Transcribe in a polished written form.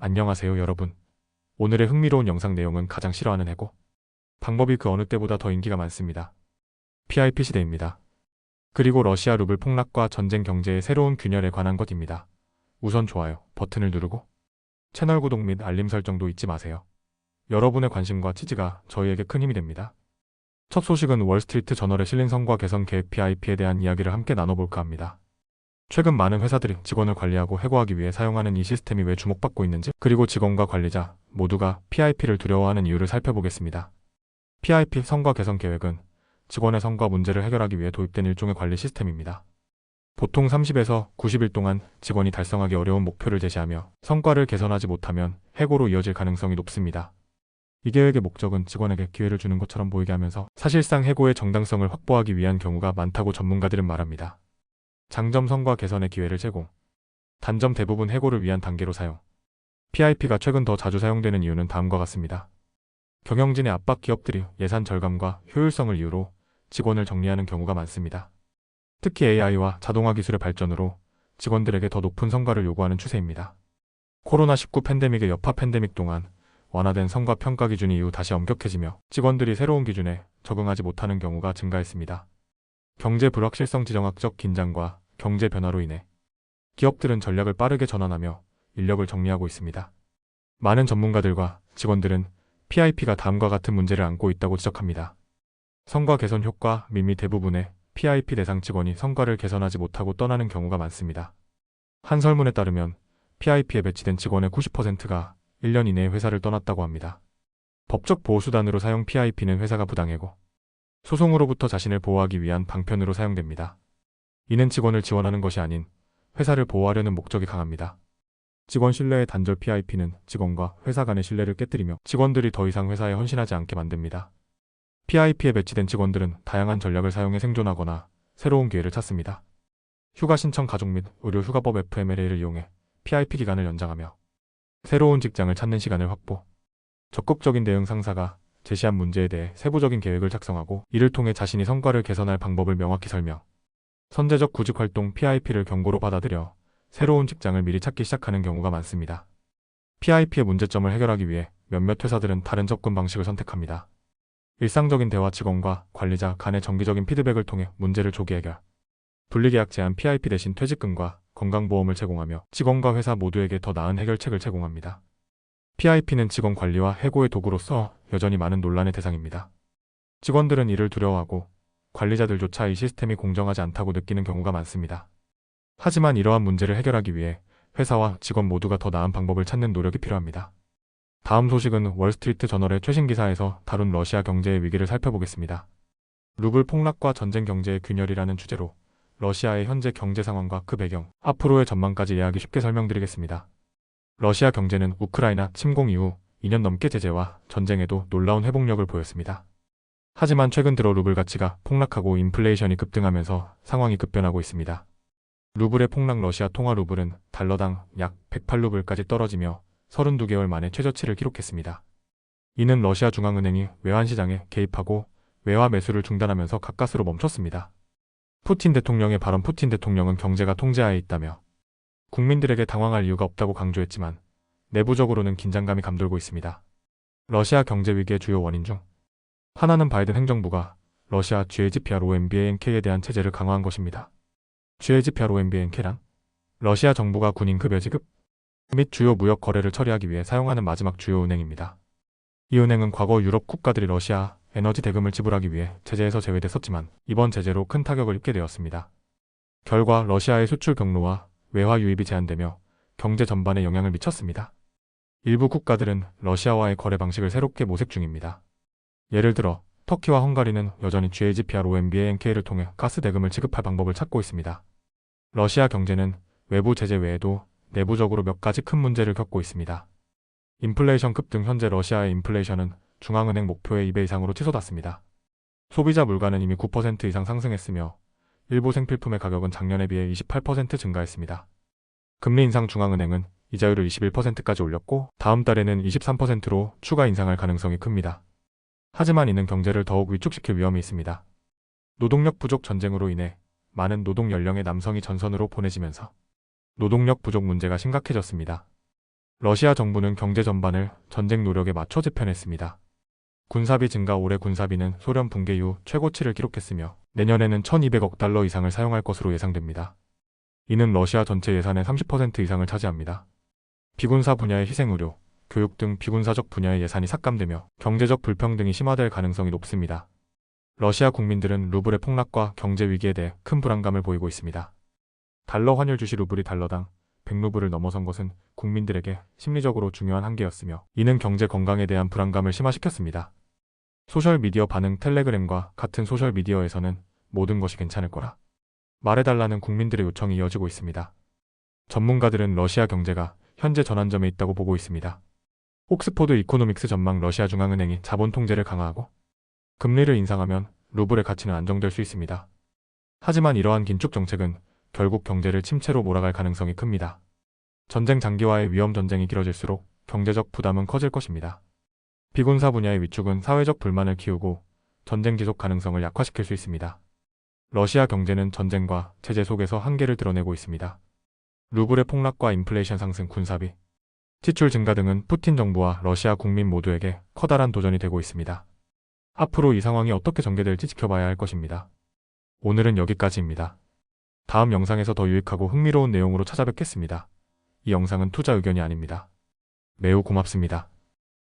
안녕하세요 여러분. 오늘의 흥미로운 영상 내용은 가장 싫어하는 해고 방법이 그 어느 때보다 더 인기가 많습니다. PIP 시대입니다. 그리고 러시아 루블 폭락과 전쟁 경제의 새로운 균열에 관한 것입니다. 우선 좋아요 버튼을 누르고 채널 구독 및 알림 설정도 잊지 마세요. 여러분의 관심과 지지가 저희에게 큰 힘이 됩니다. 첫 소식은 월스트리트 저널에 실린 성과 개선 계획 PIP에 대한 이야기를 함께 나눠볼까 합니다. 최근 많은 회사들이 직원을 관리하고 해고하기 위해 사용하는 이 시스템이 왜 주목받고 있는지, 그리고 직원과 관리자 모두가 PIP를 두려워하는 이유를 살펴보겠습니다. PIP 성과 개선 계획은 직원의 성과 문제를 해결하기 위해 도입된 일종의 관리 시스템입니다. 보통 30에서 90일 동안 직원이 달성하기 어려운 목표를 제시하며 성과를 개선하지 못하면 해고로 이어질 가능성이 높습니다. 이 계획의 목적은 직원에게 기회를 주는 것처럼 보이게 하면서 사실상 해고의 정당성을 확보하기 위한 경우가 많다고 전문가들은 말합니다. 장점 성과 개선의 기회를 제공. 단점 대부분 해고를 위한 단계로 사용. PIP가 최근 더 자주 사용되는 이유는 다음과 같습니다. 경영진의 압박. 기업들이 예산 절감과 효율성을 이유로 직원을 정리하는 경우가 많습니다. 특히 AI와 자동화 기술의 발전으로 직원들에게 더 높은 성과를 요구하는 추세입니다. 코로나19 팬데믹의 여파 팬데믹 동안 완화된 성과 평가 기준이 이후 다시 엄격해지며 직원들이 새로운 기준에 적응하지 못하는 경우가 증가했습니다. 경제 불확실성, 지정학적 긴장과 경제 변화로 인해 기업들은 전략을 빠르게 전환하며 인력을 정리하고 있습니다. 많은 전문가들과 직원들은 PIP가 다음과 같은 문제를 안고 있다고 지적합니다. 성과 개선 효과 및 대부분의 PIP 대상 직원이 성과를 개선하지 못하고 떠나는 경우가 많습니다. 한 설문에 따르면 PIP에 배치된 직원의 90%가 1년 이내에 회사를 떠났다고 합니다. 법적 보호수단으로 사용. PIP는 회사가 부당해고 소송으로부터 자신을 보호하기 위한 방편으로 사용됩니다. 이는 직원을 지원하는 것이 아닌 회사를 보호하려는 목적이 강합니다. 직원 신뢰의 단절. PIP는 직원과 회사 간의 신뢰를 깨뜨리며 직원들이 더 이상 회사에 헌신하지 않게 만듭니다. PIP에 배치된 직원들은 다양한 전략을 사용해 생존하거나 새로운 기회를 찾습니다. 휴가 신청, 가족 및 의료 휴가법 FMLA를 이용해 PIP 기간을 연장하며 새로운 직장을 찾는 시간을 확보. 적극적인 대응. 상사가 제시한 문제에 대해 세부적인 계획을 작성하고 이를 통해 자신이 성과를 개선할 방법을 명확히 설명. 선제적 구직 활동. PIP를 경고로 받아들여 새로운 직장을 미리 찾기 시작하는 경우가 많습니다. PIP의 문제점을 해결하기 위해 몇몇 회사들은 다른 접근 방식을 선택합니다. 일상적인 대화. 직원과 관리자 간의 정기적인 피드백을 통해 문제를 조기 해결. 분리계약 제한. PIP 대신 퇴직금과 건강보험을 제공하며 직원과 회사 모두에게 더 나은 해결책을 제공합니다. PIP는 직원 관리와 해고의 도구로서 여전히 많은 논란의 대상입니다. 직원들은 이를 두려워하고 관리자들조차 이 시스템이 공정하지 않다고 느끼는 경우가 많습니다. 하지만 이러한 문제를 해결하기 위해 회사와 직원 모두가 더 나은 방법을 찾는 노력이 필요합니다. 다음 소식은 월스트리트 저널의 최신 기사에서 다룬 러시아 경제의 위기를 살펴보겠습니다. 루블 폭락과 전쟁 경제의 균열이라는 주제로 러시아의 현재 경제 상황과 그 배경, 앞으로의 전망까지 이야기 쉽게 설명드리겠습니다. 러시아 경제는 우크라이나 침공 이후 2년 넘게 제재와 전쟁에도 놀라운 회복력을 보였습니다. 하지만 최근 들어 루블 가치가 폭락하고 인플레이션이 급등하면서 상황이 급변하고 있습니다. 루블의 폭락. 러시아 통화 루블은 달러당 약 108루블까지 떨어지며 32개월 만에 최저치를 기록했습니다. 이는 러시아 중앙은행이 외환시장에 개입하고 외화 매수를 중단하면서 가까스로 멈췄습니다. 푸틴 대통령의 발언. 푸틴 대통령은 경제가 통제하에 있다며 국민들에게 당황할 이유가 없다고 강조했지만 내부적으로는 긴장감이 감돌고 있습니다. 러시아 경제 위기의 주요 원인 중 하나는 바이든 행정부가 러시아 GHPROMBANK에 대한 제재를 강화한 것입니다. GHPROMBANK란 러시아 정부가 군인 급여 지급 및 주요 무역 거래를 처리하기 위해 사용하는 마지막 주요 은행입니다. 이 은행은 과거 유럽 국가들이 러시아 에너지 대금을 지불하기 위해 제재에서 제외됐었지만 이번 제재로 큰 타격을 입게 되었습니다. 결과 러시아의 수출 경로와 외화 유입이 제한되며 경제 전반에 영향을 미쳤습니다. 일부 국가들은 러시아와의 거래 방식을 새롭게 모색 중입니다. 예를 들어 터키와 헝가리는 여전히 GHPROMBANK를 통해 가스 대금을 지급할 방법을 찾고 있습니다. 러시아 경제는 외부 제재 외에도 내부적으로 몇 가지 큰 문제를 겪고 있습니다. 인플레이션 급등. 현재 러시아의 인플레이션은 중앙은행 목표의 2배 이상으로 치솟았습니다. 소비자 물가는 이미 9% 이상 상승했으며 일부 생필품의 가격은 작년에 비해 28% 증가했습니다. 금리 인상. 중앙은행은 이자율을 21%까지 올렸고 다음 달에는 23%로 추가 인상할 가능성이 큽니다. 하지만 이는 경제를 더욱 위축시킬 위험이 있습니다. 노동력 부족. 전쟁으로 인해 많은 노동 연령의 남성이 전선으로 보내지면서 노동력 부족 문제가 심각해졌습니다. 러시아 정부는 경제 전반을 전쟁 노력에 맞춰 재편했습니다. 군사비 증가. 올해 군사비는 소련 붕괴 이후 최고치를 기록했으며 내년에는 1200억 달러 이상을 사용할 것으로 예상됩니다. 이는 러시아 전체 예산의 30% 이상을 차지합니다. 비군사 분야의 희생 의료, 교육 등 비군사적 분야의 예산이 삭감되며 경제적 불평등이 심화될 가능성이 높습니다. 러시아 국민들은 루블의 폭락과 경제 위기에 대해 큰 불안감을 보이고 있습니다. 달러 환율 주시 루블이 달러당 100루블을 넘어선 것은 국민들에게 심리적으로 중요한 한계였으며 이는 경제 건강에 대한 불안감을 심화시켰습니다. 소셜미디어 반응. 텔레그램과 같은 소셜미디어에서는 모든 것이 괜찮을 거라 말해달라는 국민들의 요청이 이어지고 있습니다. 전문가들은 러시아 경제가 현재 전환점에 있다고 보고 있습니다. 옥스포드 이코노믹스 전망. 러시아 중앙은행이 자본 통제를 강화하고 금리를 인상하면 루블의 가치는 안정될 수 있습니다. 하지만 이러한 긴축 정책은 결국 경제를 침체로 몰아갈 가능성이 큽니다. 전쟁 장기화의 위험. 전쟁이 길어질수록 경제적 부담은 커질 것입니다. 비군사 분야의 위축은 사회적 불만을 키우고 전쟁 지속 가능성을 약화시킬 수 있습니다. 러시아 경제는 전쟁과 제재 속에서 한계를 드러내고 있습니다. 루블의 폭락과 인플레이션 상승, 군사비, 지출 증가 등은 푸틴 정부와 러시아 국민 모두에게 커다란 도전이 되고 있습니다. 앞으로 이 상황이 어떻게 전개될지 지켜봐야 할 것입니다. 오늘은 여기까지입니다. 다음 영상에서 더 유익하고 흥미로운 내용으로 찾아뵙겠습니다. 이 영상은 투자 의견이 아닙니다. 매우 고맙습니다.